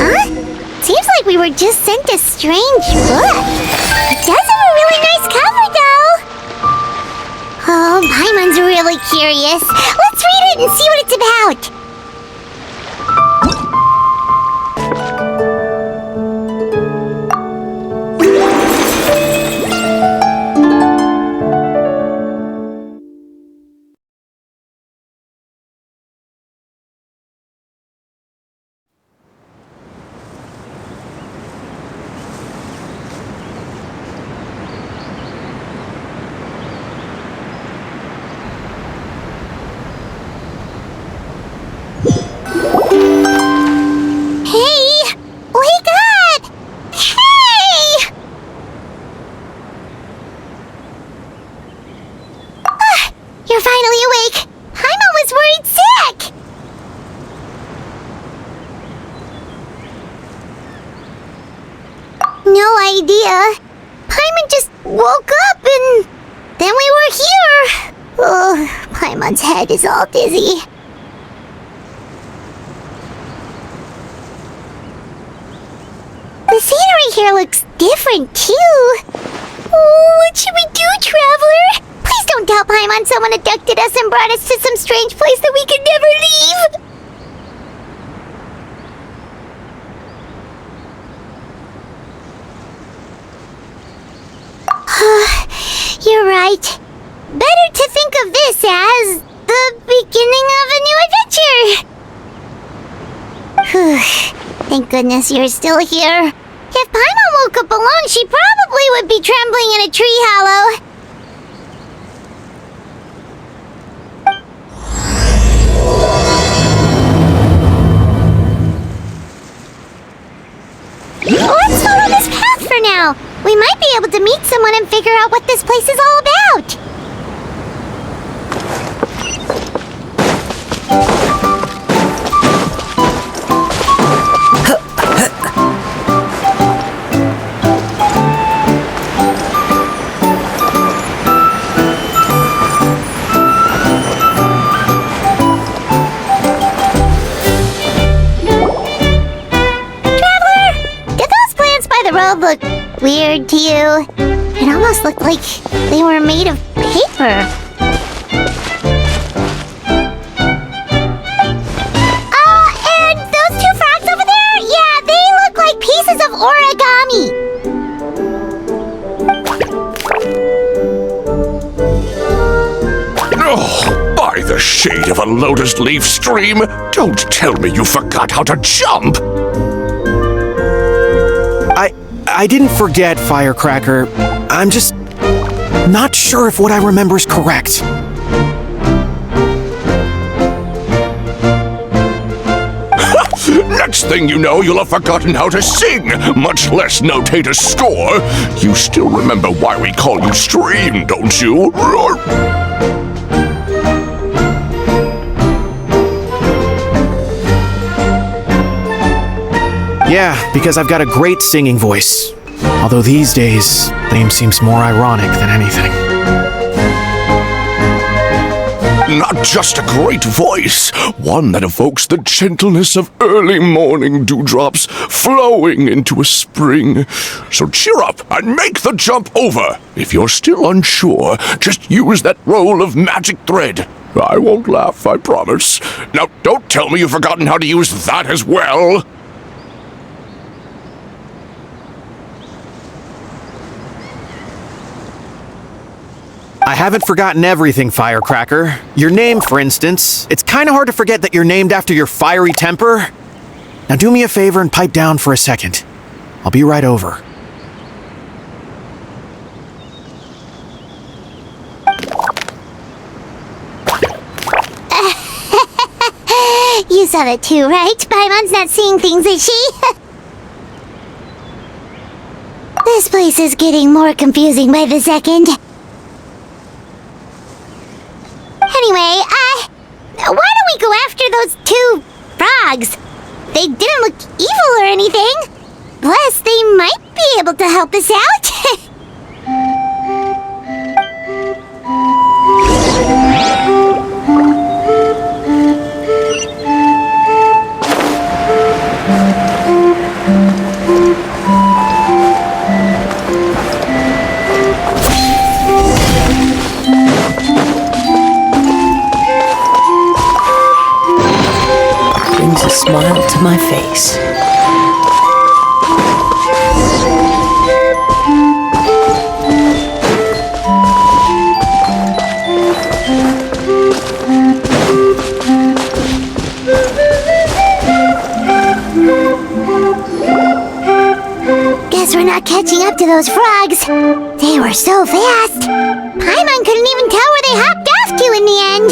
Huh? Seems like we were just sent a strange book. It does have a really nice cover, though. Oh, Paimon's really curious. Let's read it and see what it's about. Idea. Paimon just woke up and then we were here. Oh, Paimon's head is all dizzy. The scenery here looks different too. Oh, what should we do, Traveler? Please don't tell Paimon someone abducted us and brought us to some strange place that we could never leave. You're right. Better to think of this as the beginning of a new adventure. Thank goodness you're still here. If Paimon woke up alone, she probably would be trembling in a tree hollow. Let's follow this path for now. We might be able to meet someone and figure out what this place is all about. Look weird to you? It almost looked like they were made of paper. And those two frogs over there? Yeah, they look like pieces of origami. Oh, by the shade of a lotus leaf stream, don't tell me you forgot how to jump! I didn't forget, Firecracker. I'm just not sure if what I remember is correct. Next thing you know, you'll have forgotten how to sing, much less notate a score. You still remember why we call you Stream, don't you? Yeah, because I've got a great singing voice. Although these days, the name seems more ironic than anything. Not just a great voice, one that evokes the gentleness of early morning dewdrops flowing into a spring. So cheer up and make the jump over. If you're still unsure, just use that roll of magic thread. I won't laugh, I promise. Now, don't tell me you've forgotten how to use that as well. I haven't forgotten everything, Firecracker. Your name, for instance. It's kind of hard to forget that you're named after your fiery temper. Now do me a favor and pipe down for a second. I'll be right over. You saw that too, right? Paimon's not seeing things, is she? This place is getting more confusing by the second. Anyway, why don't we go after those two frogs? They didn't look evil or anything. Plus, they might be able to help us out. brings a smile to my face. Guess we're not catching up to those frogs. They were so fast. Paimon couldn't even tell where they hopped off to in the end.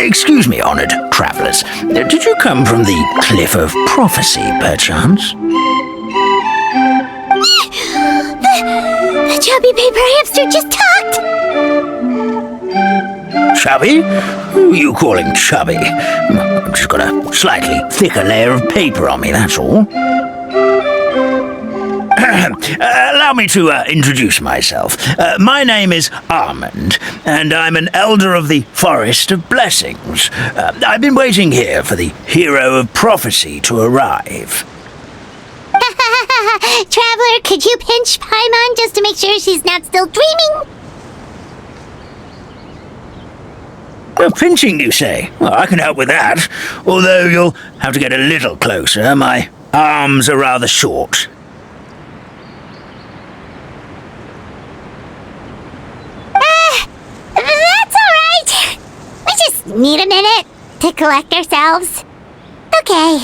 Excuse me, honored travelers. Did you come from the Cliff of Prophecy, perchance? The chubby paper hamster just talked. Chubby? Who are you calling chubby? I've just got a slightly thicker layer of paper on me, that's all. Allow me to introduce myself. My name is Almond, and I'm an elder of the Forest of Blessings. I've been waiting here for the hero of prophecy to arrive. Traveler, could you pinch Paimon just to make sure she's not still dreaming? Pinching, you say? Well, I can help with that. Although you'll have to get a little closer. My arms are rather short. That's alright. We just need a minute to collect ourselves. Okay,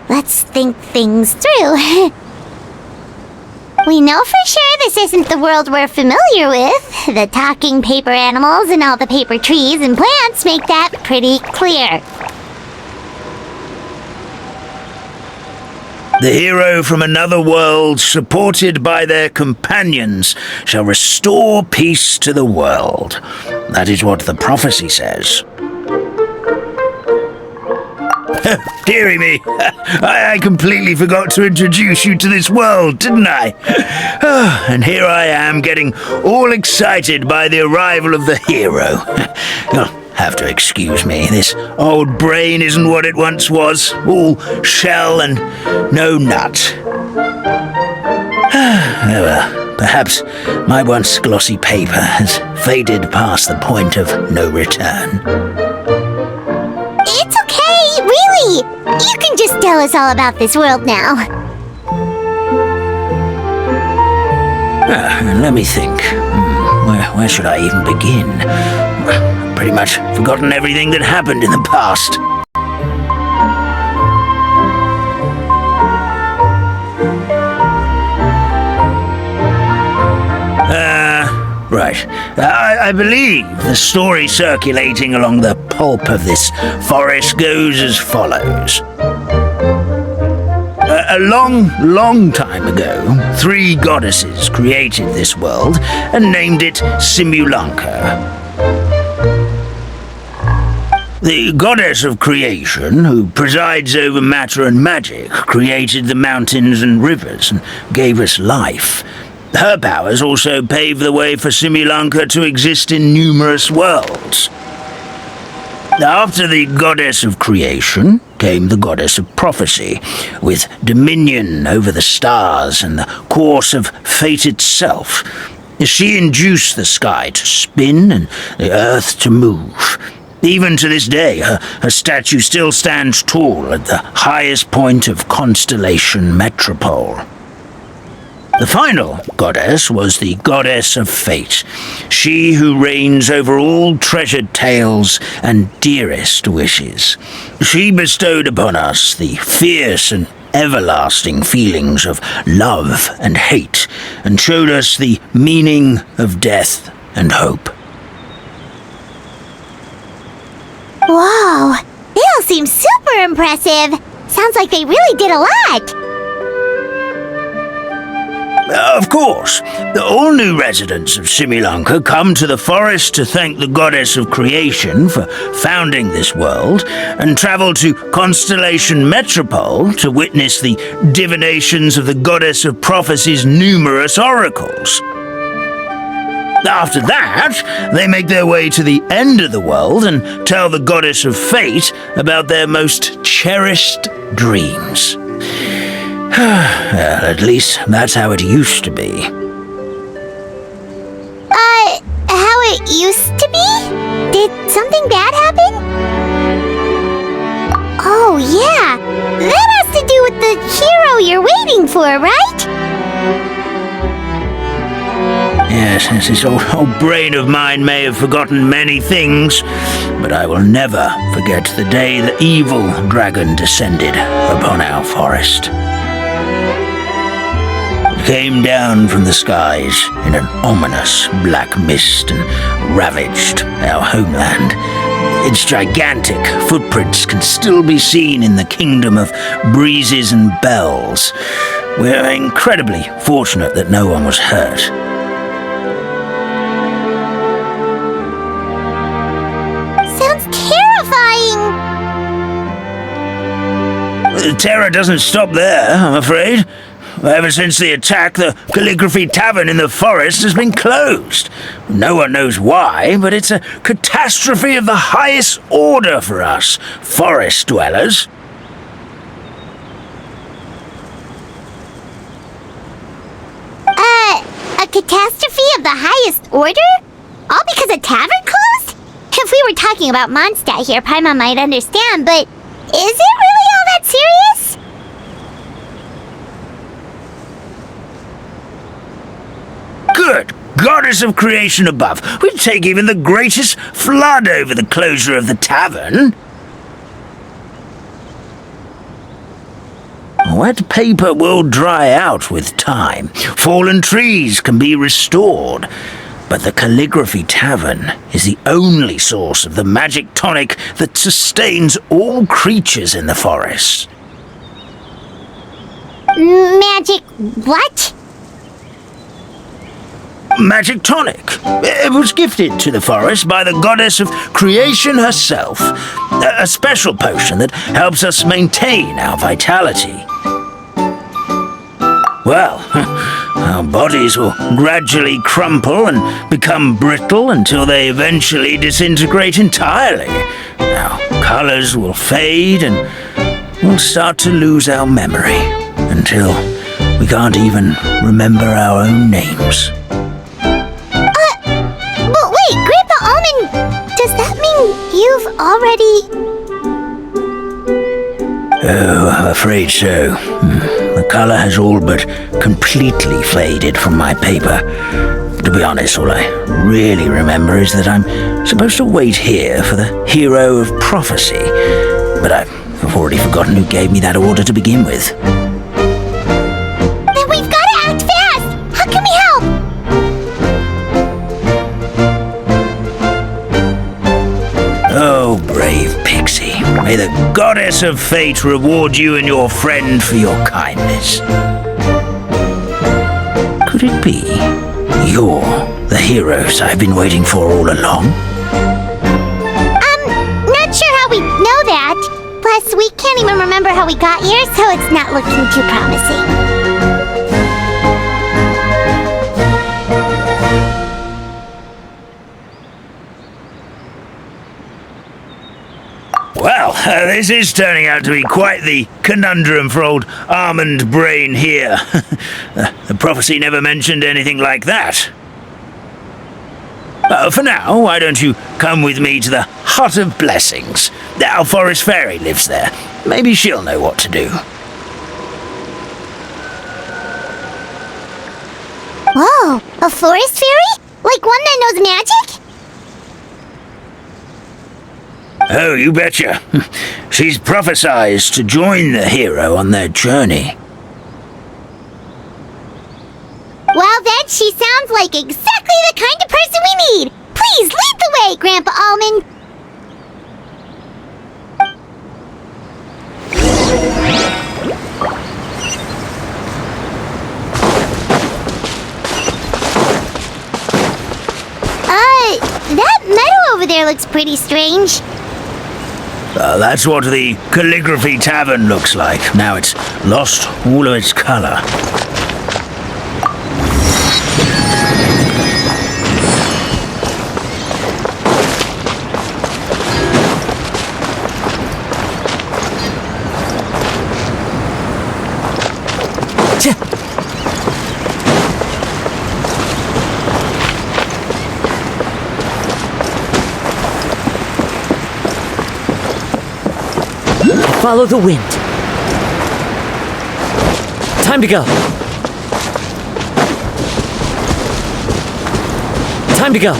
let's think things through. We know for sure this isn't the world we're familiar with. The talking paper animals and all the paper trees and plants make that pretty clear. The hero from another world, supported by their companions, shall restore peace to the world. That is what the prophecy says. Dearie me, I completely forgot to introduce you to this world, didn't I? And here I am, getting all excited by the arrival of the hero. You'll have to excuse me, this old brain isn't what it once was, all shell and no nut. Oh well, perhaps my once glossy paper has faded past the point of no return. It's okay, really! You can just tell us all about this world now. Let me think. Where should I even begin? Pretty much forgotten everything that happened in the past. Right. I believe the story circulating along the pulp of this forest goes as follows. A long time ago, 3 goddesses created this world and named it Simulanka. The goddess of creation, who presides over matter and magic, created the mountains and rivers and gave us life. Her powers also paved the way for Simulanka to exist in numerous worlds. After the goddess of creation came the goddess of prophecy, with dominion over the stars and the course of fate itself. She induced the sky to spin and the earth to move. Even to this day, her statue still stands tall at the highest point of Constellation Metropole. The final goddess was the goddess of fate, she who reigns over all treasured tales and dearest wishes. She bestowed upon us the fierce and everlasting feelings of love and hate, and showed us the meaning of death and hope. Whoa, they all seem super impressive. Sounds like they really did a lot. Of course, all new residents of Simulanka come to the forest to thank the goddess of creation for founding this world, and travel to Constellation Metropole to witness the divinations of the goddess of prophecy's numerous oracles. After that, they make their way to the end of the world and tell the goddess of fate about their most cherished dreams. Well, at least that's how it used to be. How it used to be? Did something bad happen? Oh, yeah. That has to do with the hero you're waiting for, right? Yes, this old brain of mine may have forgotten many things, but I will never forget the day the evil dragon descended upon our forest. It came down from the skies in an ominous black mist and ravaged our homeland. Its gigantic footprints can still be seen in the kingdom of breezes and bells. We're incredibly fortunate that no one was hurt. Sounds terrifying. The terror doesn't stop there, I'm afraid. Ever since the attack, the Calligraphy Tavern in the forest has been closed. No one knows why, but it's a catastrophe of the highest order for us, forest dwellers. A catastrophe of the highest order? All because a tavern closed? If we were talking about Mondstadt here, Paimon might understand, but is it really all that serious? Good goddess of creation above, we'd take even the greatest flood over the closure of the tavern. Wet paper will dry out with time. Fallen trees can be restored. But the Calligraphy Tavern is the only source of the magic tonic that sustains all creatures in the forest. Magic what? Magic tonic. It was gifted to the forest by the goddess of creation herself. A special potion that helps us maintain our vitality. Well, our bodies will gradually crumple and become brittle until they eventually disintegrate entirely. Our colors will fade and we'll start to lose our memory until we can't even remember our own names. But wait, Grandpa Almond, does that mean you've already... Oh, I'm afraid so. The color has all but completely faded from my paper. To be honest, all I really remember is that I'm supposed to wait here for the hero of prophecy. But I've already forgotten who gave me that order to begin with. Then we've got to act fast! How can we help? Oh, brave pixie. May the goddess of fate reward you and your friend for your kindness. Could it be you're the heroes I've been waiting for all along? Not sure how we know that. Plus, we can't even remember how we got here, so it's not looking too promising. Well, this is turning out to be quite the conundrum for old Almond Brain here. The prophecy never mentioned anything like that. For now, why don't you come with me to the Hut of Blessings? Our forest fairy lives there. Maybe she'll know what to do. Whoa, a forest fairy? Like one that knows magic? Oh, you betcha. She's prophesied to join the hero on their journey. Well then, she sounds like exactly the kind of person we need! Please lead the way, Grandpa Almond! That meadow over there looks pretty strange. That's what the Calligraphy Tavern looks like. Now it's lost all of its color. Follow the wind. Time to go. Time to go.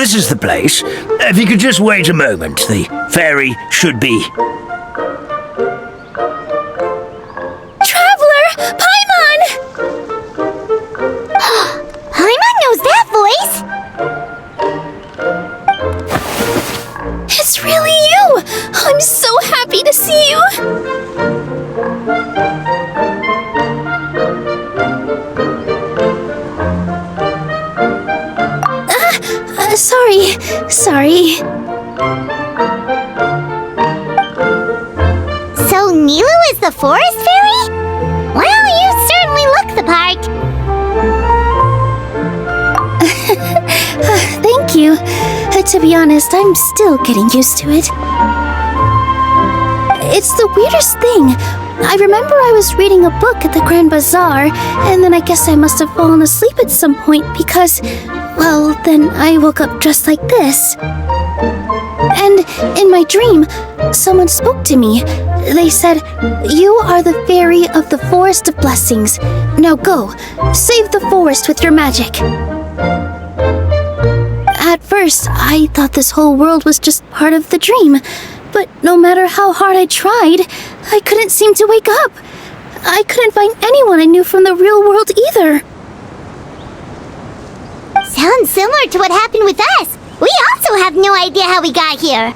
This is the place. If you could just wait a moment, the ferry should be... Traveler! Paimon! Paimon knows that voice! It's really you! I'm so happy to see you! Sorry. So Nilu is the forest fairy? Well, you certainly look the part. Thank you. To be honest, I'm still getting used to it. It's the weirdest thing. I remember I was reading a book at the Grand Bazaar, and then I guess I must have fallen asleep at some point because, well, then I woke up dressed like this. And in my dream, someone spoke to me. They said, "You are the fairy of the Forest of Blessings. Now go, save the forest with your magic." At first, I thought this whole world was just part of the dream. But no matter how hard I tried, I couldn't seem to wake up. I couldn't find anyone I knew from the real world either. Sounds similar to what happened with us. We also have no idea how we got here.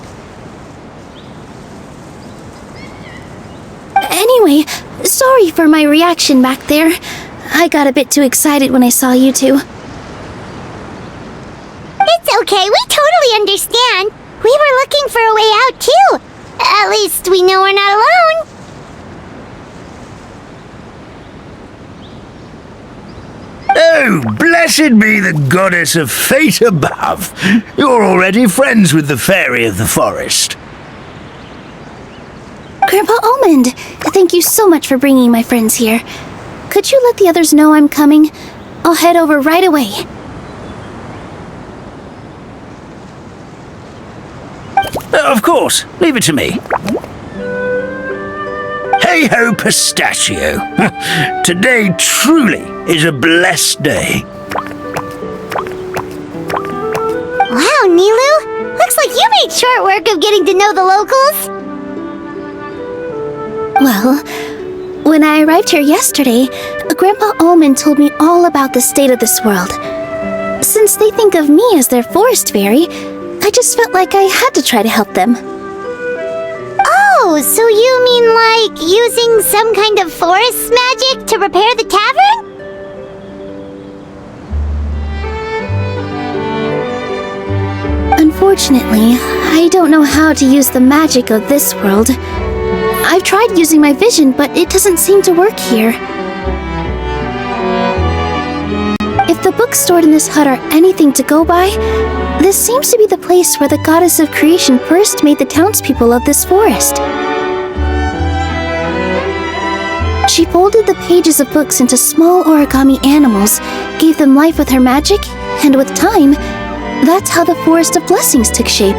Anyway, sorry for my reaction back there. I got a bit too excited when I saw you two. It's okay, we totally understand. We were looking for a way out too. At least we know we're not alone. Oh, blessed be the goddess of fate above. You're already friends with the fairy of the forest. Grandpa Almond, thank you so much for bringing my friends here. Could you let the others know I'm coming? I'll head over right away. Of course, leave it to me. Hey ho, pistachio. Today truly is a blessed day. Wow, Nilu! Looks like you made short work of getting to know the locals. Well, when I arrived here yesterday, Grandpa Almond told me all about the state of this world. Since they think of me as their forest fairy, I just felt like I had to try to help them. Oh, so you mean like using some kind of forest magic to repair the tavern? Unfortunately, I don't know how to use the magic of this world. I've tried using my vision, but it doesn't seem to work here. If the books stored in this hut are anything to go by, this seems to be the place where the goddess of creation first made the townspeople of this forest. She folded the pages of books into small origami animals, gave them life with her magic, and with time, that's how the Forest of Blessings took shape.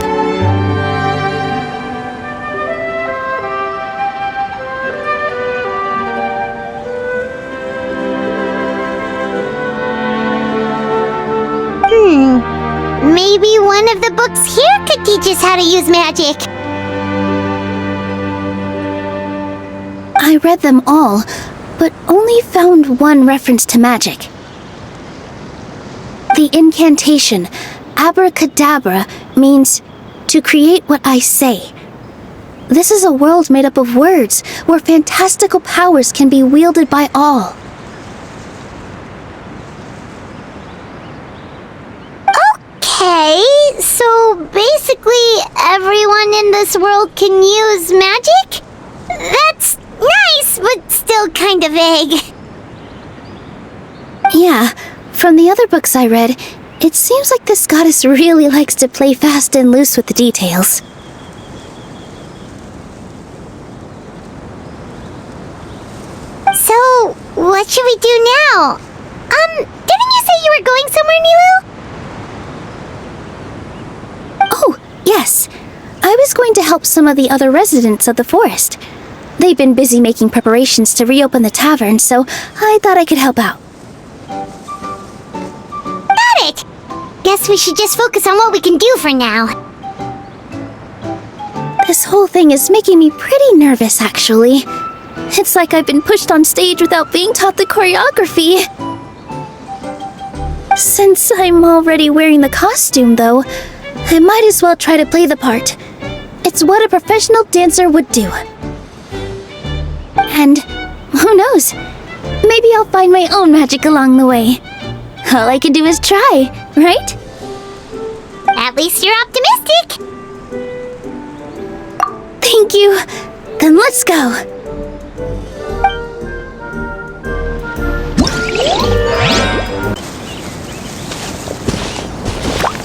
Maybe one of the books here could teach us how to use magic. I read them all, but only found one reference to magic. The incantation, abracadabra, means to create what I say. This is a world made up of words, where fantastical powers can be wielded by all. Okay, so basically everyone in this world can use magic? That's nice, but still kind of vague. Yeah, from the other books I read, it seems like this goddess really likes to play fast and loose with the details. So, what should we do now? Didn't you say you were going somewhere, Nilu? Yes, I was going to help some of the other residents of the forest. They've been busy making preparations to reopen the tavern, so I thought I could help out. Got it! Guess we should just focus on what we can do for now. This whole thing is making me pretty nervous, actually. It's like I've been pushed on stage without being taught the choreography. Since I'm already wearing the costume, though, I might as well try to play the part. It's what a professional dancer would do. And who knows? Maybe I'll find my own magic along the way. All I can do is try, right? At least you're optimistic. Thank you. Then let's go.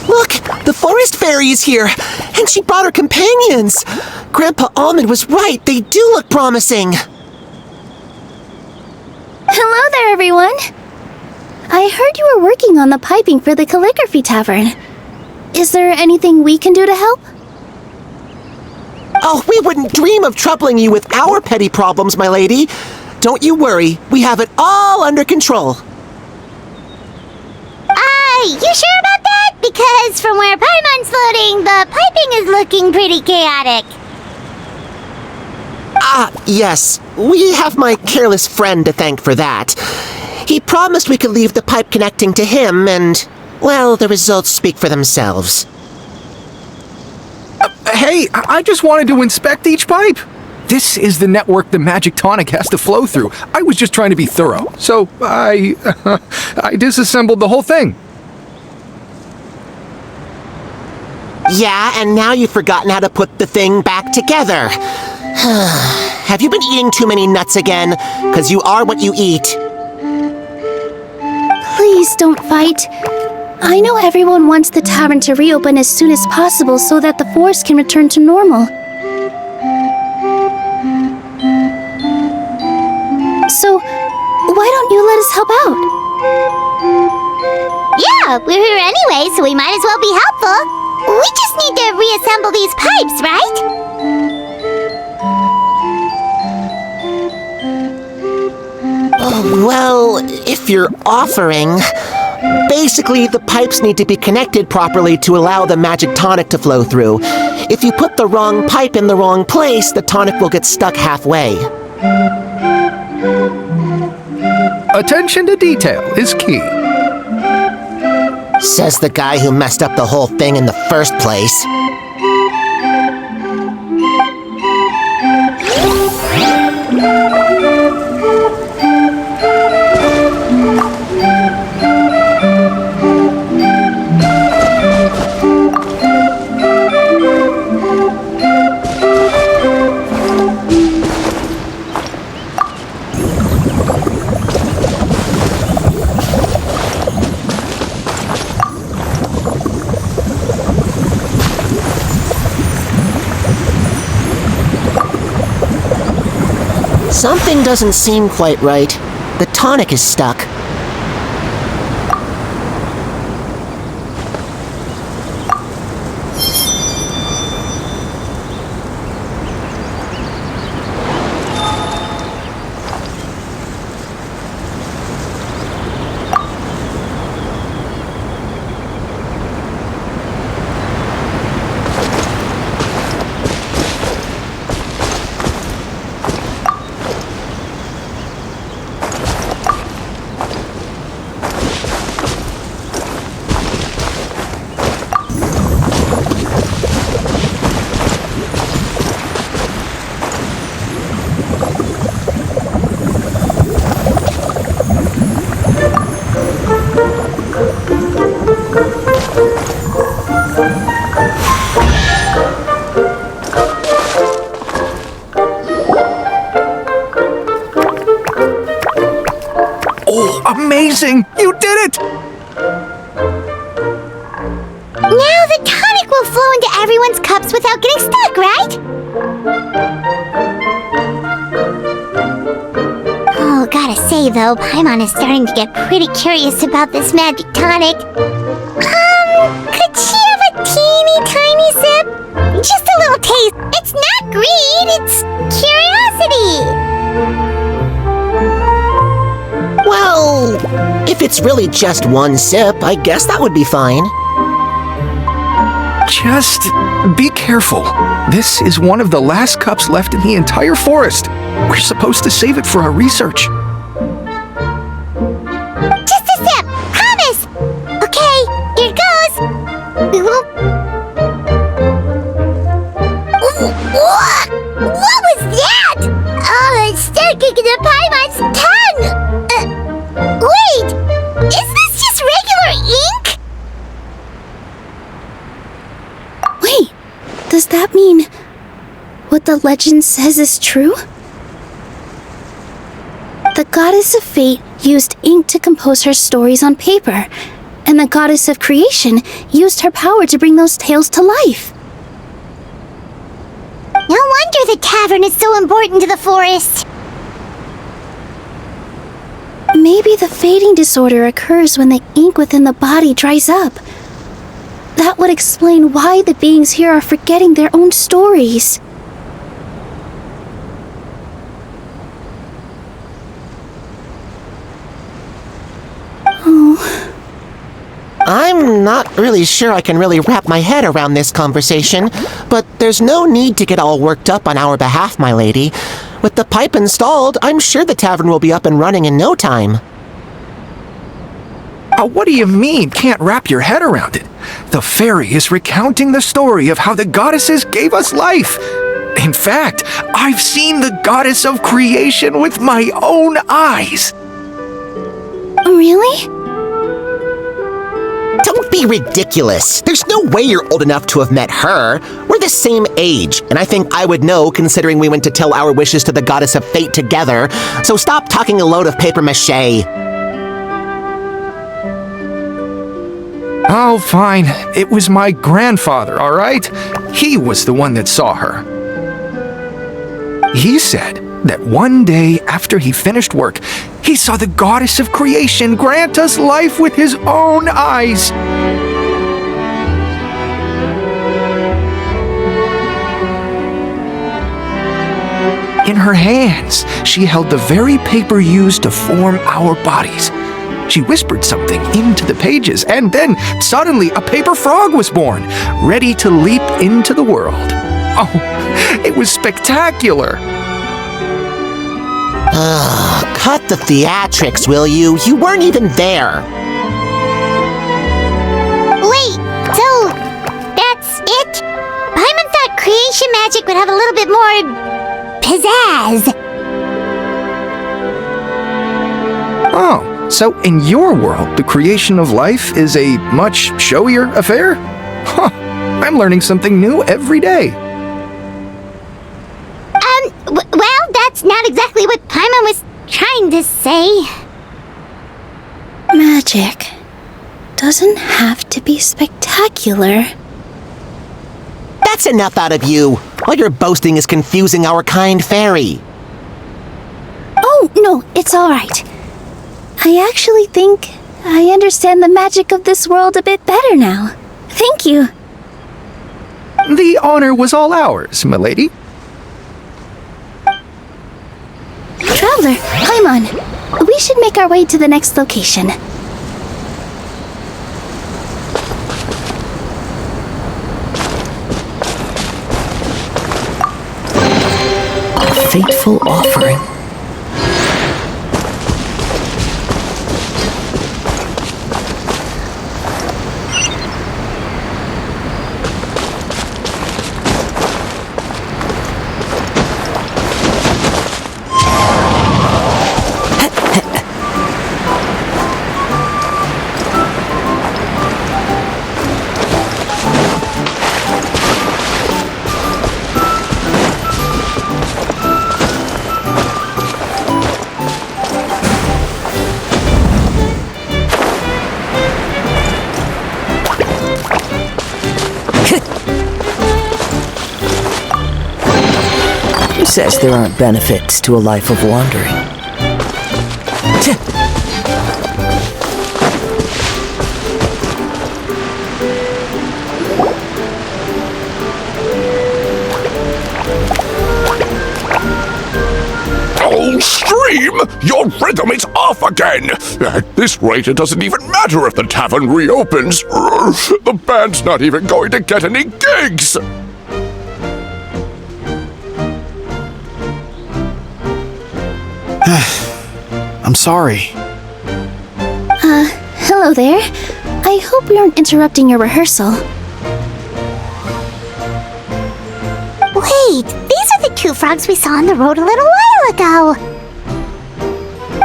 Look, the forest fairy is here, and she brought her companions. Grandpa Almond was right. They do look promising. Hello there, everyone. I heard you were working on the piping for the calligraphy tavern. Is there anything we can do to help? Oh, we wouldn't dream of troubling you with our petty problems, my lady. Don't you worry. We have it all under control. You sure about that? Because from where Paimon's floating, the piping is looking pretty chaotic. Yes. We have my careless friend to thank for that. He promised we could leave the pipe connecting to him, and, well, the results speak for themselves. Hey, I just wanted to inspect each pipe. This is the network the magic tonic has to flow through. I was just trying to be thorough, so I disassembled the whole thing. Yeah, and now you've forgotten how to put the thing back together. Have you been eating too many nuts again? 'Cause you are what you eat. Please don't fight. I know everyone wants the tavern to reopen as soon as possible so that the forest can return to normal. So, why don't you let us help out? Yeah, we're here anyway, so we might as well be helpful. We just need to reassemble these pipes, right? Well, if you're offering... Basically, the pipes need to be connected properly to allow the magic tonic to flow through. If you put the wrong pipe in the wrong place, the tonic will get stuck halfway. Attention to detail is key. Says the guy who messed up the whole thing in the first place. Something doesn't seem quite right. The tonic is stuck. Amazing! You did it! Now the tonic will flow into everyone's cups without getting stuck, right? Oh, gotta say though, Paimon is starting to get pretty curious about this magic tonic. Could she have a teeny tiny sip? Just a little taste. It's not greed, it's curiosity. Well, if it's really just one sip, I guess that would be fine. Just be careful. This is one of the last cups left in the entire forest. We're supposed to save it for our research. Just a sip. Promise. Okay, here it goes. What was that? Oh, it's sticking to the Paimon's tongue. Wait, is this just regular ink? Wait, does that mean what the legend says is true? The goddess of fate used ink to compose her stories on paper, and the goddess of creation used her power to bring those tales to life. No wonder the tavern is so important to the forest. Maybe the fading disorder occurs when the ink within the body dries up. That would explain why the beings here are forgetting their own stories. I'm not really sure I can really wrap my head around this conversation, but there's no need to get all worked up on our behalf, my lady. With the pipe installed, I'm sure the tavern will be up and running in no time. What do you mean, can't wrap your head around it? The fairy is recounting the story of how the goddesses gave us life. In fact, I've seen the goddess of creation with my own eyes. Really? Don't be ridiculous. There's no way you're old enough to have met her. We're the same age, and I think I would know considering we went to tell our wishes to the goddess of fate together. So stop talking a load of papier-mâché. Oh, fine. It was my grandfather, all right? He was the one that saw her. He said that one day after he finished work, he saw the goddess of creation grant us life with his own eyes. In her hands, she held the very paper used to form our bodies. She whispered something into the pages, and then suddenly a paper frog was born, ready to leap into the world. Oh, it was spectacular. Cut the theatrics, will you? You weren't even there. Wait, so that's it? Paimon thought creation magic would have a little bit more pizzazz. Oh, so in your world, the creation of life is a much showier affair? Huh, I'm learning something new every day. Well, that's not exactly what Paimon was trying to say. Magic doesn't have to be spectacular. That's enough out of you. All your boasting is confusing our kind fairy. Oh, no, it's all right. I actually think I understand the magic of this world a bit better now. Thank you. The honor was all ours, milady. Traveler, Paimon, we should make our way to the next location. A fateful offering. Who says there aren't benefits to a life of wandering? Stream, your rhythm is off again! At this rate, it doesn't even matter if the tavern reopens. The band's not even going to get any gigs! I'm sorry. Hello there. I hope we aren't interrupting your rehearsal. Wait, these are the two frogs we saw on the road a little while ago.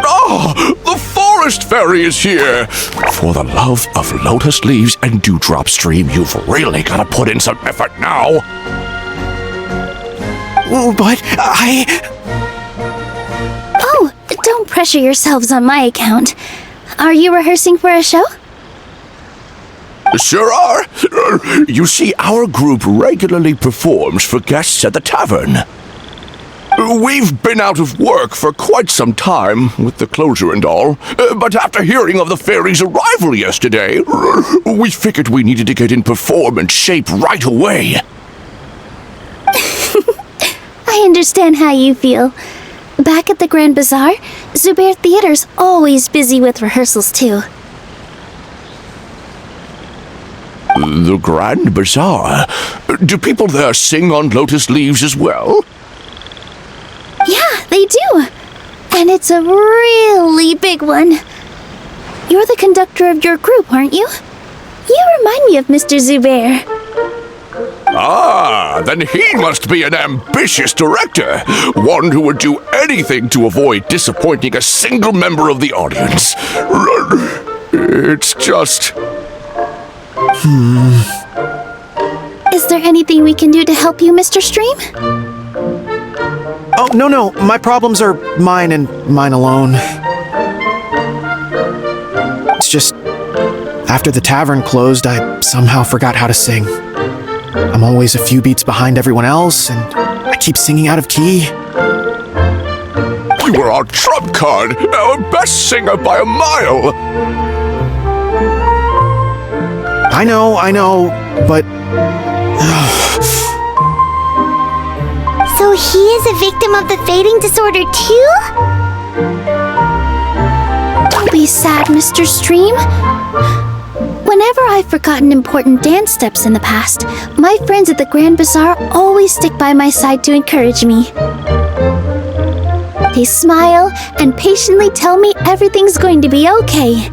Ah, the forest fairy is here! For the love of lotus leaves and dewdrop stream, you've really got to put in some effort now. But Oh, don't pressure yourselves on my account. Are you rehearsing for a show? Sure are. You see, our group regularly performs for guests at the tavern. We've been out of work for quite some time, with the closure and all, but after hearing of the fairy's arrival yesterday, we figured we needed to get in performance shape right away. I understand how you feel. Back at the Grand Bazaar, Zubair Theater's always busy with rehearsals too. The Grand Bazaar? Do people there sing on lotus leaves as well? Yeah, they do. And it's a really big one. You're the conductor of your group, aren't you? You remind me of Mr. Zubair. Ah, then he must be an ambitious director. One who would do anything to avoid disappointing a single member of the audience. It's just... Is there anything we can do to help you, Mr. Stream? oh, no, my problems are mine and mine alone. It's just, after the tavern closed, I somehow forgot how to sing. I'm always a few beats behind everyone else, and I keep singing out of key. You were our trump card, our best singer by a mile. I know, but... So he is a victim of the fading disorder too? Don't be sad, Mr. Stream. Whenever I've forgotten important dance steps in the past, my friends at the Grand Bazaar always stick by my side to encourage me. They smile and patiently tell me everything's going to be okay.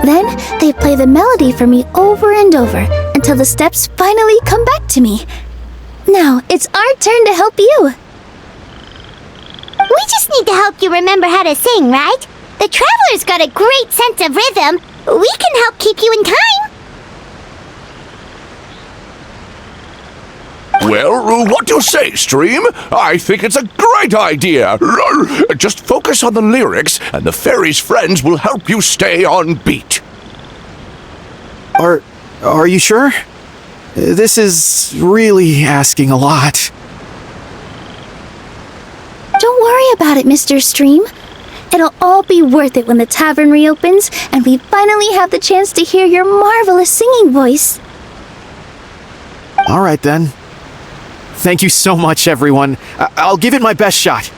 Then they play the melody for me over and over until the steps finally come back to me. Now it's our turn to help you. We just need to help you remember how to sing, right? The Traveler's got a great sense of rhythm. We can help keep you in time. Well, what do you say, Stream? I think it's a great idea. Just focus on the lyrics, and the fairy's friends will help you stay on beat. Are you sure? This is really asking a lot. Don't worry about it, Mr. Stream. It'll all be worth it when the tavern reopens and we finally have the chance to hear your marvelous singing voice. All right, then. Thank you so much, everyone. I'll give it my best shot.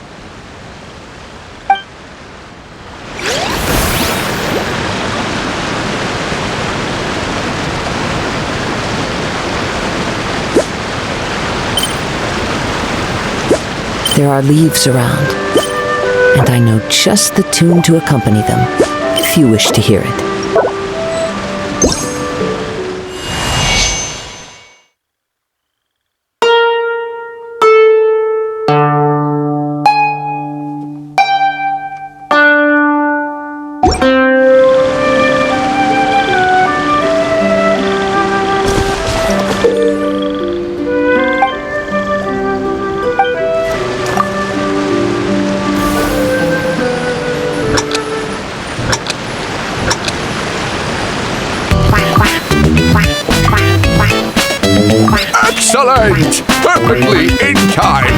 There are leaves around, and I know just the tune to accompany them, if you wish to hear it. Excellent! Perfectly in time!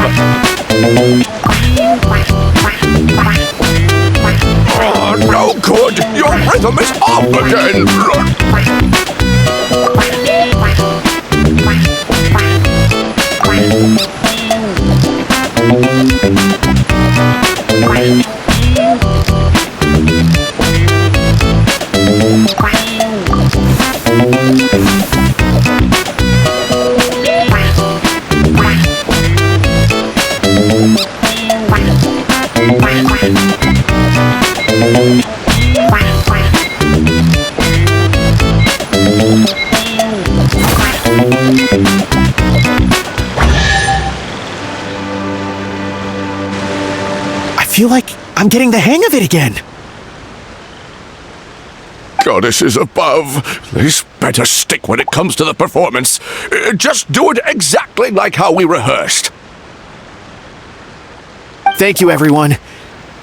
Oh, no good! Your rhythm is off again! I'm getting the hang of it again. Goddesses above, this better stick when it comes to the performance. Just do it exactly like how we rehearsed. Thank you, everyone.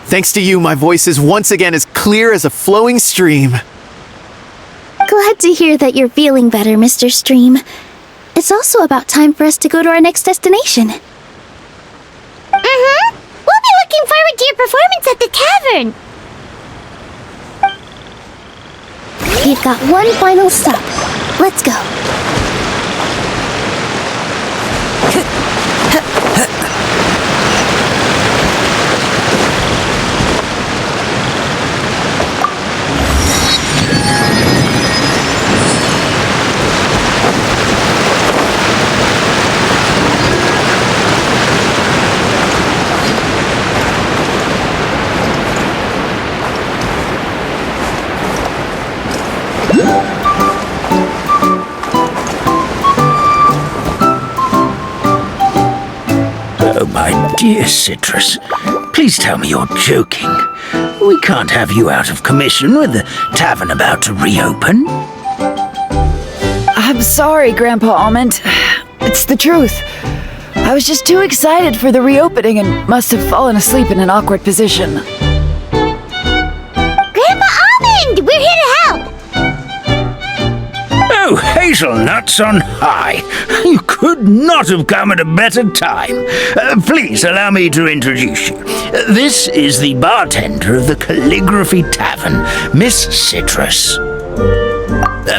Thanks to you, my voice is once again as clear as a flowing stream. Glad to hear that you're feeling better, Mr. Stream. It's also about time for us to go to our next destination. Mm-hmm. We'll be looking forward to your performance at the tavern. We've got one final stop. Let's go. Oh, my dear Citrus, please tell me you're joking. We can't have you out of commission with the tavern about to reopen. I'm sorry, Grandpa Almond. It's the truth. I was just too excited for the reopening and must have fallen asleep in an awkward position. Grandpa Almond, we're here to help. Oh, hazelnuts on high. You could not have come at a better time. Please allow me to introduce you. This is the bartender of the Calligraphy Tavern, Miss Citrus.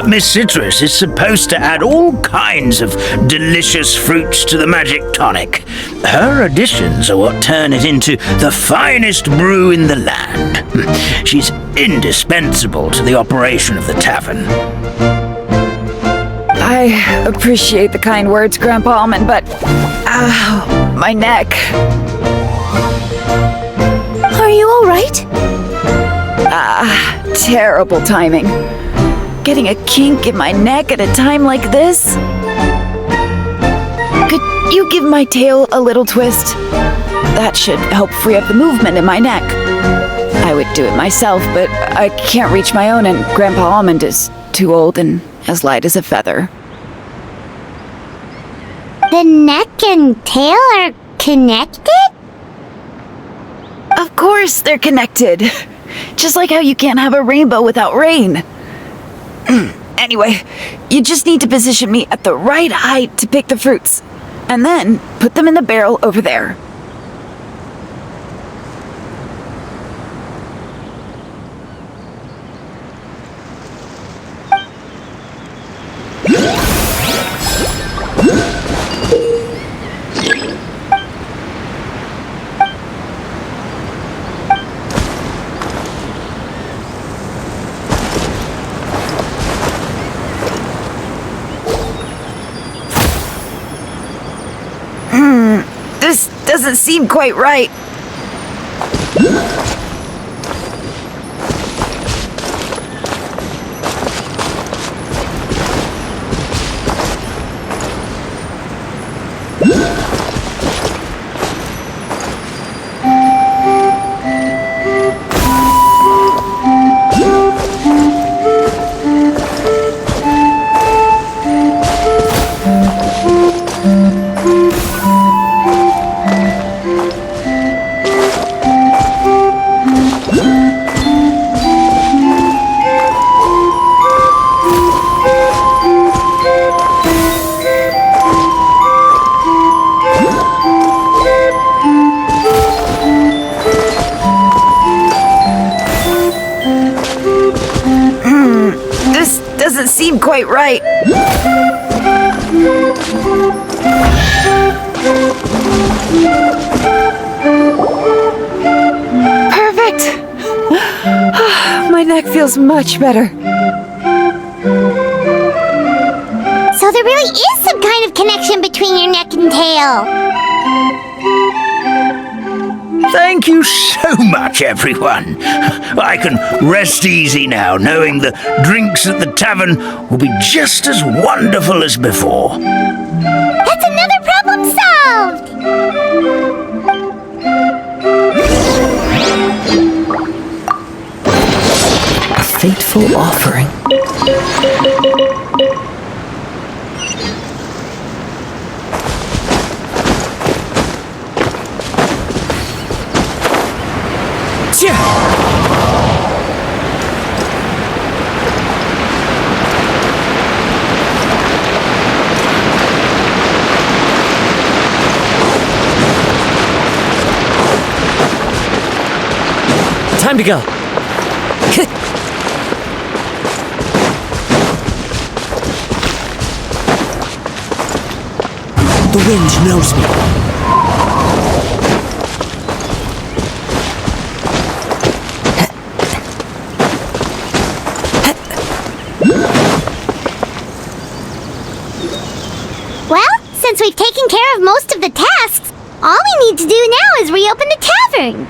Miss Citrus is supposed to add all kinds of delicious fruits to the magic tonic. Her additions are what turn it into the finest brew in the land. She's indispensable to the operation of the tavern. I appreciate the kind words, Grandpa Almond, but... Ow, my neck. Are you all right? Terrible timing. Getting a kink in my neck at a time like this? Could you give my tail a little twist? That should help free up the movement in my neck. I would do it myself, but I can't reach my own, and Grandpa Almond is too old and as light as a feather. The neck and tail are connected? Of course they're connected. Just like how you can't have a rainbow without rain. Anyway, you just need to position me at the right height to pick the fruits, and then put them in the barrel over there. This doesn't seem quite right. Doesn't seem quite right. Perfect! My neck feels much better. So there really is some kind of connection between your neck and tail. Thank you so much, everyone. I can rest easy now, knowing the drinks at the tavern will be just as wonderful as before. That's another problem solved! fateful offering. Time to go. The wind knows me. Well, since we've taken care of most of the tasks, all we need to do now is reopen the tavern.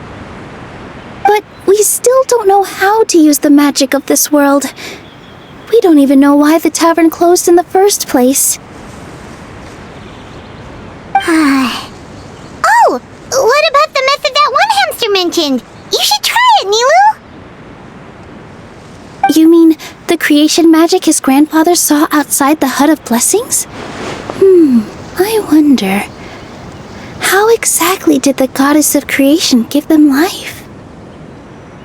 But we still don't know how to use the magic of this world. We don't even know why the tavern closed in the first place. Oh, what about the method that one hamster mentioned? You should try it, Nilu! You mean the creation magic his grandfather saw outside the Hut of Blessings? I wonder. How exactly did the goddess of creation give them life?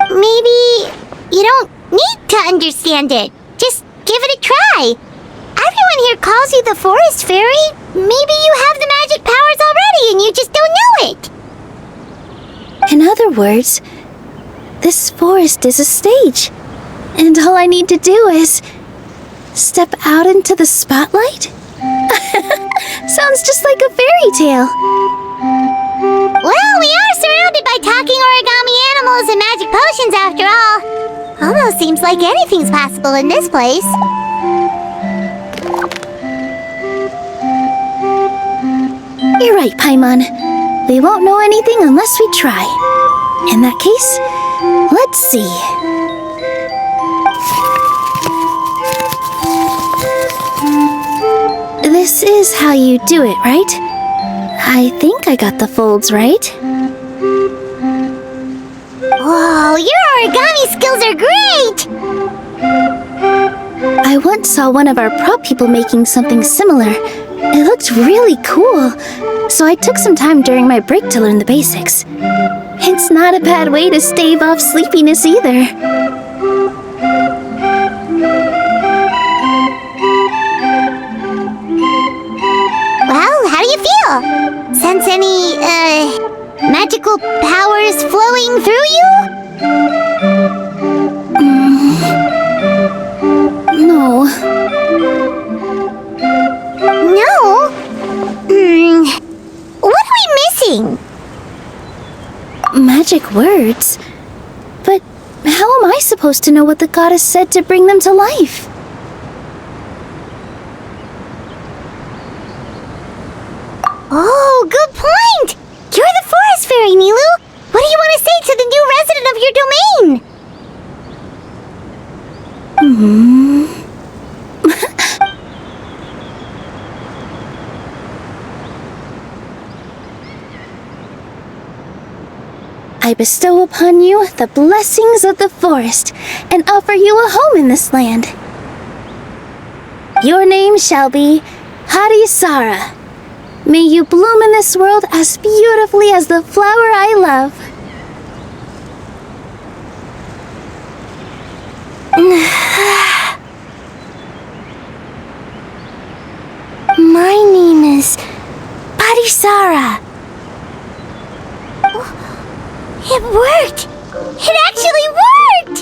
Maybe you don't need to understand it. Just give it a try. Everyone here calls you the Forest Fairy. Maybe you have the magic powers already and you just don't know it. In other words, this forest is a stage. And all I need to do is step out into the spotlight? Sounds just like a fairy tale. Well, we are surrounded by talking origami animals and magic potions after all. Almost seems like anything's possible in this place. You're right, Paimon. We won't know anything unless we try. In that case, let's see. This is how you do it, right? I think I got the folds right. Whoa, your origami skills are great! I once saw one of our prop people making something similar. It looked really cool, so I took some time during my break to learn the basics. It's not a bad way to stave off sleepiness either. Well, how do you feel? Sense any, magical powers flowing through you? No. No? What are we missing? Magic words? But how am I supposed to know what the goddess said to bring them to life? Oh, good point! You're the Forest Fairy, Nilu! What do you want to say to the new resident of your domain? I bestow upon you the blessings of the forest and offer you a home in this land. Your name shall be Harisara. May you bloom in this world as beautifully as the flower I love. My name is Harisara. It worked! It actually worked!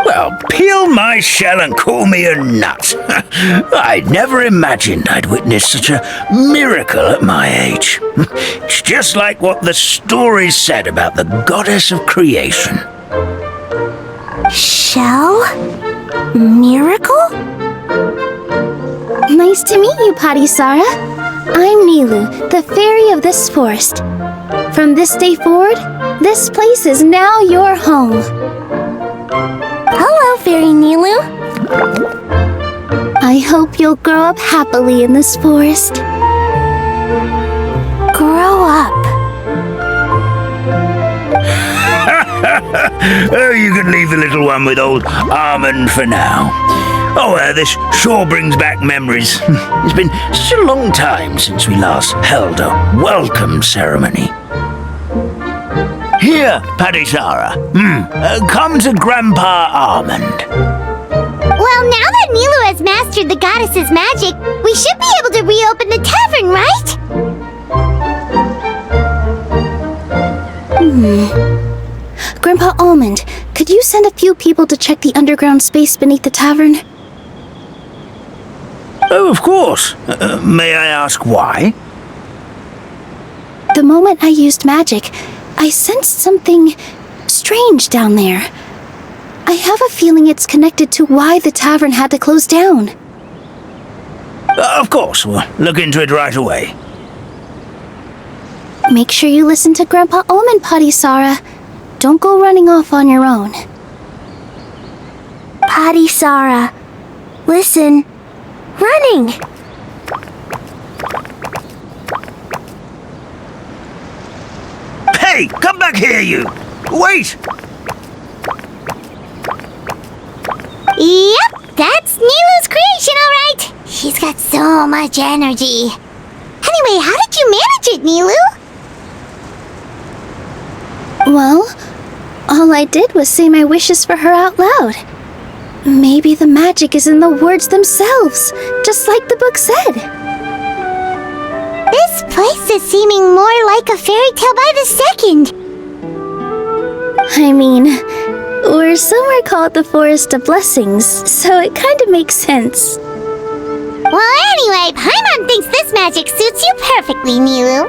Well, peel my shell and call me a nut. I'd never imagined I'd witness such a miracle at my age. It's just like what the stories said about the goddess of creation. Shell? Miracle? Nice to meet you, Harisara. I'm Nilu, the fairy of this forest. From this day forward, this place is now your home. Hello, Fairy Nilu. I hope you'll grow up happily in this forest. Grow up. Oh, you can leave the little one with old Armand for now. Oh, this sure brings back memories. It's been such a long time since we last held a welcome ceremony. Here, Padisara. Come to Grandpa Armand. Well, now that Nilu has mastered the goddess's magic, we should be able to reopen the tavern, right? Grandpa Almond, could you send a few people to check the underground space beneath the tavern? Oh, of course. May I ask why? The moment I used magic, I sensed something strange down there. I have a feeling it's connected to why the tavern had to close down. Of course, we'll look into it right away. Make sure you listen to Grandpa Almond, Padisara. Don't go running off on your own. Padisara, listen. Running! Hey, come back here, you! Wait! Yep, that's Nilu's creation, all right. She's got so much energy. Anyway, how did you manage it, Nilu? Well, all I did was say my wishes for her out loud. Maybe the magic is in the words themselves, just like the book said. This place is seeming more like a fairy tale by the second. I mean, we're somewhere called the Forest of Blessings, so it kind of makes sense. Well, anyway, Paimon thinks this magic suits you perfectly, Nilu.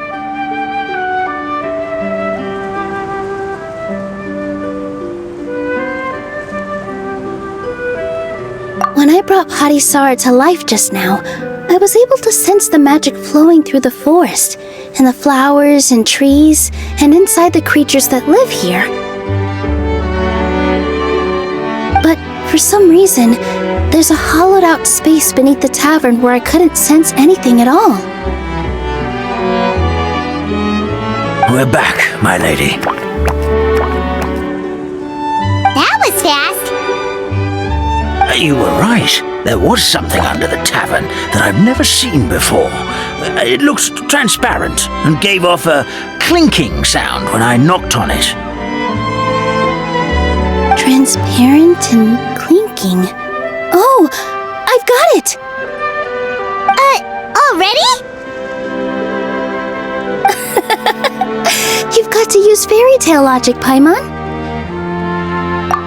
When I brought Padisara to life just now, I was able to sense the magic flowing through the forest, and the flowers and trees, and inside the creatures that live here. But for some reason, there's a hollowed out space beneath the tavern where I couldn't sense anything at all. We're back, my lady. That was fast. You were right. There was something under the tavern that I've never seen before. It looked transparent and gave off a clinking sound when I knocked on it. Transparent and clinking. Oh, I've got it! Already? You've got to use fairy tale logic, Paimon.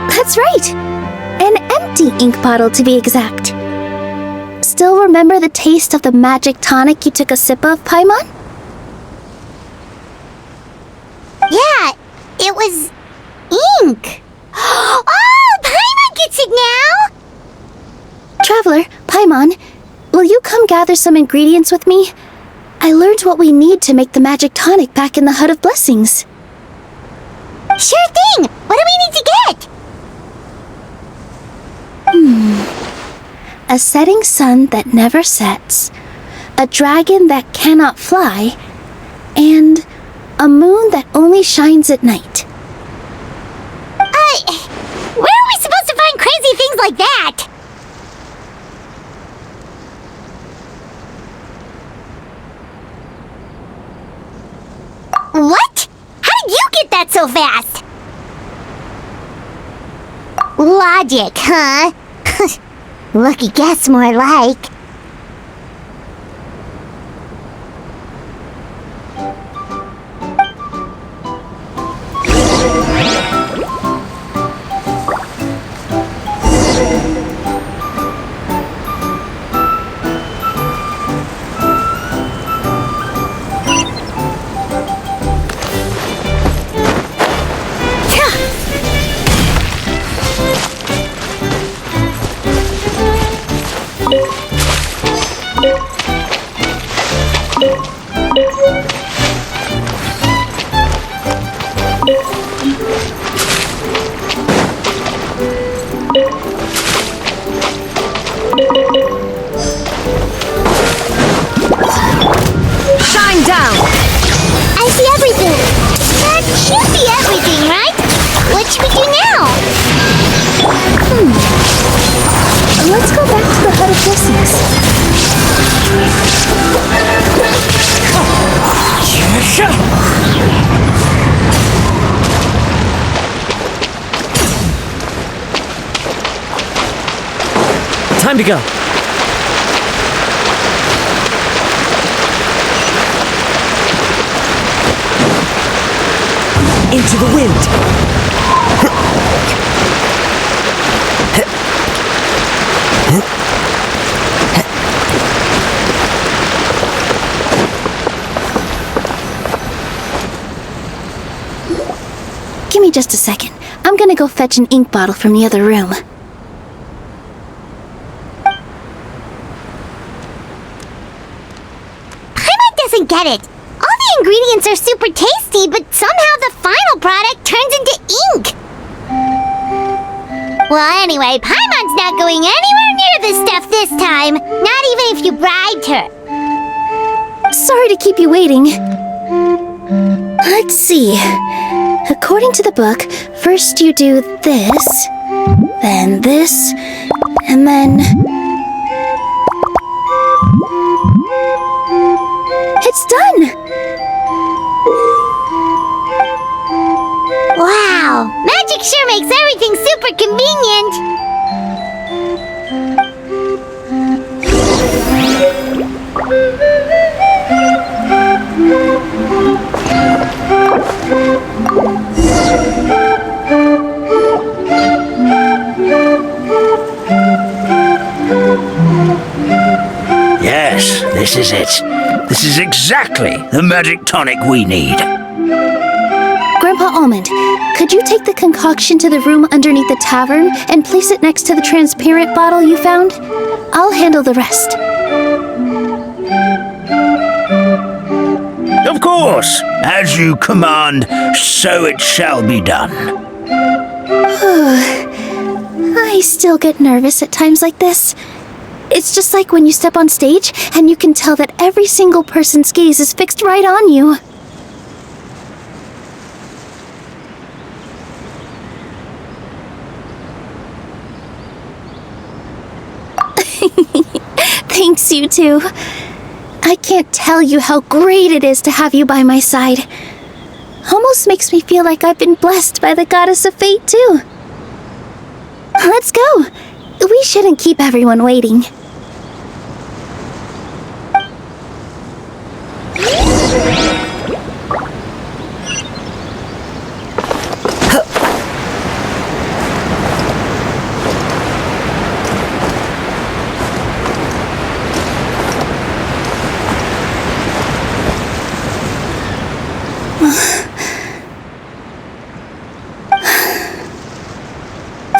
That's right. An empty ink bottle, to be exact. Still remember the taste of the magic tonic you took a sip of, Paimon? Yeah, it was ink. Oh, Paimon gets it now! Traveler, Paimon, will you come gather some ingredients with me? I learned what we need to make the magic tonic back in the Hut of Blessings. Sure thing! What do we need to get? A setting sun that never sets, a dragon that cannot fly, and a moon that only shines at night. Where are we supposed to find crazy things like that? What? How did you get that so fast? Logic, huh? Lucky guess, more like. Time to go. Into the wind. Give me just a second. I'm gonna go fetch an ink bottle from the other room. Paimon doesn't get it. All the ingredients are super tasty, but somehow the final product turns into ink. Well, anyway, Paimon's not going anywhere near this stuff this time. Not even if you bribed her. Sorry to keep you waiting. Let's see. According to the book, first you do this, then this, and then... It's done! Wow, magic sure makes everything super convenient. Yes, this is it. This is exactly the magic tonic we need. Grandpa Almond, could you take the concoction to the room underneath the tavern and place it next to the transparent bottle you found? I'll handle the rest. Of course, as you command, so it shall be done. I still get nervous at times like this. It's just like when you step on stage and you can tell that every single person's gaze is fixed right on you. Thanks, you two. I can't tell you how great it is to have you by my side. Almost makes me feel like I've been blessed by the goddess of fate, too. Let's go. We shouldn't keep everyone waiting.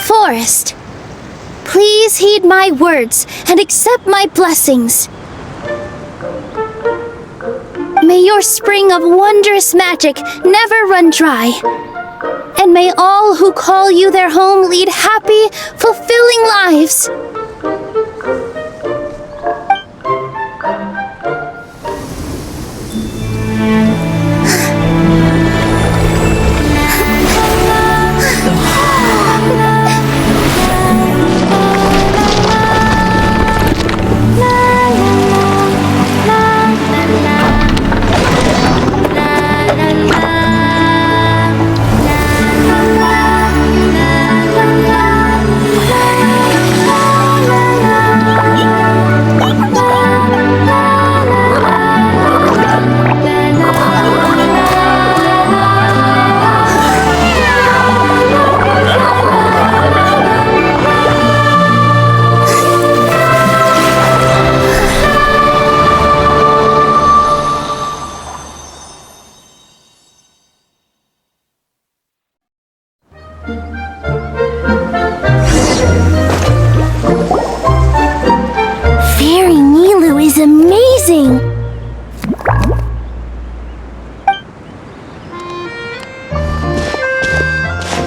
Forest, please heed my words and accept my blessings. May your spring of wondrous magic never run dry. And may all who call you their home lead happy, fulfilling lives.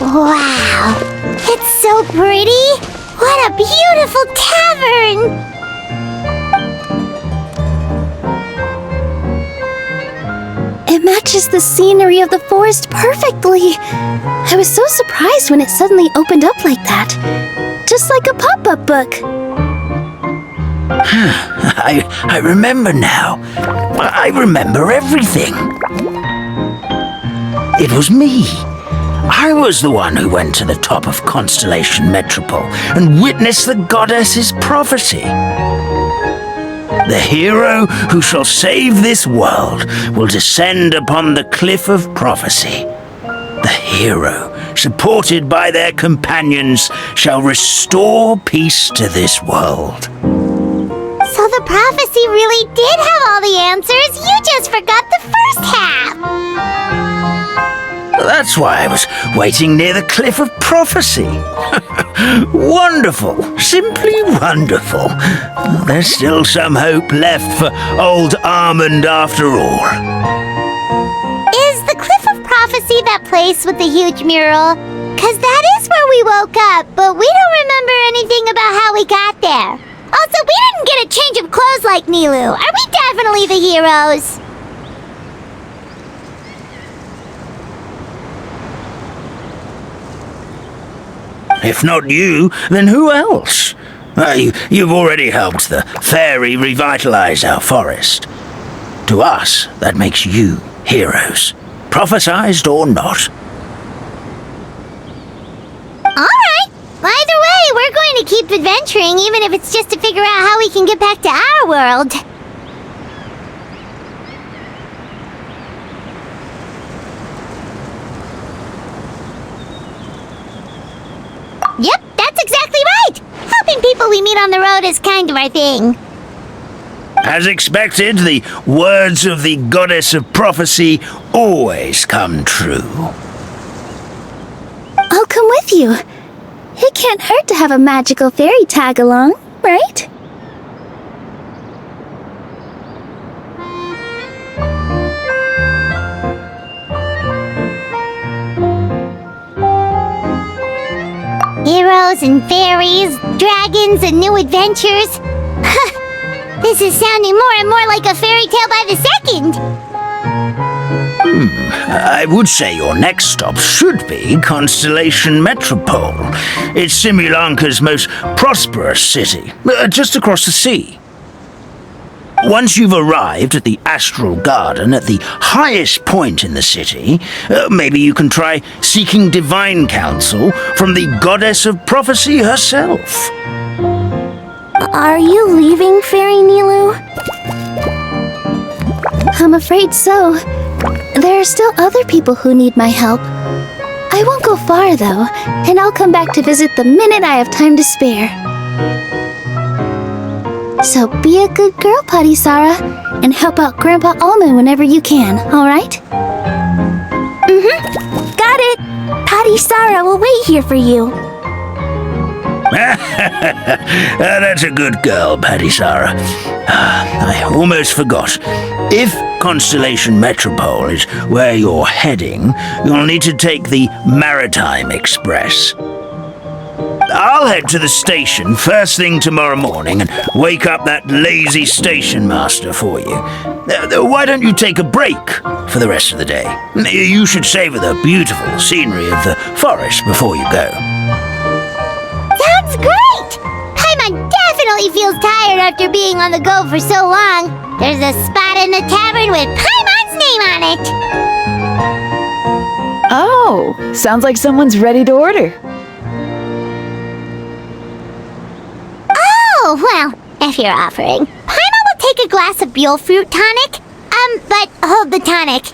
Wow, it's so pretty! What a beautiful tavern! It matches the scenery of the forest perfectly. I was so surprised when it suddenly opened up like that. Just like a pop-up book. I remember now. I remember everything. It was me. I was the one who went to the top of Constellation Metropole and witnessed the goddess's prophecy. The hero who shall save this world will descend upon the cliff of prophecy. The hero, supported by their companions, shall restore peace to this world. So the prophecy really did have all the answers. You just forgot the first half. That's why I was waiting near the cliff of prophecy. Wonderful. Simply wonderful. There's still some hope left for old Almond after all. Is the cliff of prophecy that place with the huge mural? 'Cause that is where we woke up, but we don't remember anything about how we got there. Also, we didn't get a change of clothes like Nilu. Are we definitely the heroes? If not you, then who else? You've already helped the fairy revitalize our forest. To us, that makes you heroes, prophesized or not. Alright. Either way, we're going to keep adventuring, even if it's just to figure out how we can get back to our world. Yep, that's exactly right! Helping people we meet on the road is kind of our thing. As expected, the words of the goddess of prophecy always come true. I'll come with you. It can't hurt to have a magical fairy tag along, right? Heroes and fairies, dragons and new adventures. This is sounding more and more like a fairy tale by the second. I would say your next stop should be Constellation Metropole. It's Simulanka's most prosperous city, just across the sea. Once you've arrived at the Astral Garden at the highest point in the city, maybe you can try seeking divine counsel from the goddess of prophecy herself. Are you leaving, Fairy Nilu? I'm afraid so. There are still other people who need my help. I won't go far, though, and I'll come back to visit the minute I have time to spare. So be a good girl, Patisara, and help out Grandpa Almond whenever you can, alright? Got it! Patisara will wait here for you. That's a good girl, Patisara. I almost forgot. If Constellation Metropole is where you're heading, you'll need to take the Maritime Express. I'll head to the station first thing tomorrow morning and wake up that lazy station master for you. Why don't you take a break for the rest of the day? You should savor the beautiful scenery of the forest before you go. Sounds great! Paimon definitely feels tired after being on the go for so long. There's a spot in the tavern with Paimon's name on it. Oh, sounds like someone's ready to order. Oh, well, if you're offering. Paimon will take a glass of Buell fruit tonic. But hold the tonic.